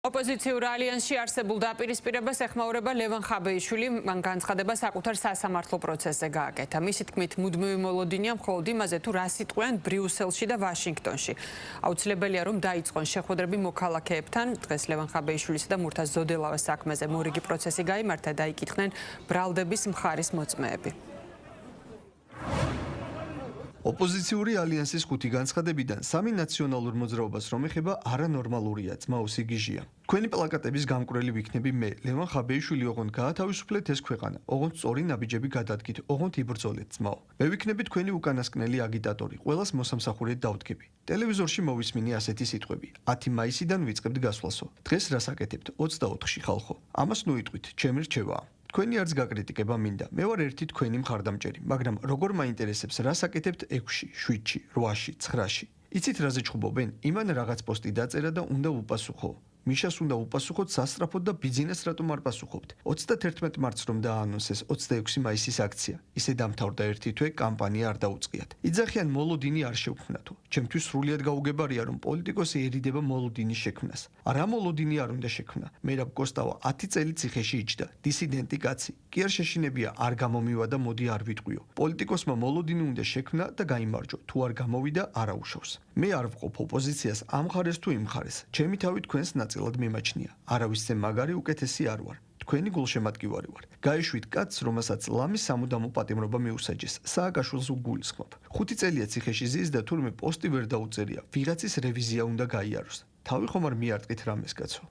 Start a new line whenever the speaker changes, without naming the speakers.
ოპოზიციურ ალიანსში არსებულ დაპირისპირებას ეხმაურება ლევან ხაბეიშვილი, მან განცხადება საკუთარ სასამართლო პროცესზე გააკეთა. მისი თქმით, მუდმივი მოლოდინია მხოლოდ იმაზე, თუ რა სიტყვიან ბრიუსელში და ვაშინგტონში. აუცილებელია, რომ დაიწყონ შეხვედრები მოქალაქეებთან. დღეს ლევან ხაბეიშვილისა და მურთაზ ზოდელავას საქმეზე მორიგი პროცესი გაიმართა და იკითხნენ ბრალდების მხარის მოწმეები.
ოპოზიციური ალიანსის 5 განცხადებიდან 3 ნაციონალურ მოძრაობას რომ ეხება არანორმალურია, ძმაო სიგიჟია. თქვენი პლაკატების გამკვრელი ვიქნები მე, ლევან ხაბეიშვილი, ოღონდ გაათავისუფლეთ ეს ქვეყანა, ოღონდ სწორი ნაბიჯები გადადგით, ოღონდ იბრძოლეთ, ძმაო. მე ვიქნები თქვენი უკანასკნელი აგიტატორი, ყველას მოსამსახურედ დავდგები. ტელევიზორში მოვისმინე ასეთი სიტყვები: 10 მაისიდან ვიწყებთ გასვლასო. დღეს რას აკეთებთ? 24-ში ხალხო. ამას ნუ იტყვით, ჩემი რჩევაა. თქვენი არც გაკრიტიკება მინდა. მე ვარ ერთი თქვენი მხარდამჭერი, მაგრამ როგორ მაინტერესებს რას აკეთებთ 6-ში, 7-ში, 8-ში, 9-ში. იცით რაზე ჩხუბობენ? იმან რაღაც პოსტი დაწერა და უნდა უპასუხო. მიშას უნდა უპასუხოთ სასწრაფოდ და ბიზნეს რატომ არ პასუხობთ? 31 მარტს რომ დააანონსეს 26 მაისის აქცია. ისე დამთავრდა ერთი თვე, კამპანია არ დაუწყიათ. იძახიან მოლოდინი არ შევქმნათო. ჩემთვის სრულიად გაუგებარია რომ პოლიტიკოსი ერიდება მოლოდინის შექმნას. არა მოლოდინი არ უნდა შექმნა. მერაბ კოსტავა 10 წელი ციხეში იჯდა. დისიდენტი კაცი. კი არ შეშინებია არ გამომივა და მოდი არ ვიტყვიო. პოლიტიკოსმა მოლოდინი უნდა შექმნა და გაიმარჯვა. თუ არ გამოვიდა, არ აუშავს. მე არ ვყოფ ოპოზიციას ამ მხარეს თუ იმ მხარეს. ჩემი თავი თქვენს ნაწილად მიმაჩნია. არავისზე მაგარი უკეთესი არ ვარ. თქვენი გულშემატკივარი ვარ. გაიშვით კაცს, რომელსაც ლამის სამუდამო პატიმრობა მიუსაჯეს. სააკაშვილს უგულისხმობ. 5 წელია ციხეში ზის და თურმე პოსტი ვერ დაუწერია. ვიღაცის რევიზია უნდა გაიაროს. თავი ხომ არ მიარტყით რამეს, კაცო.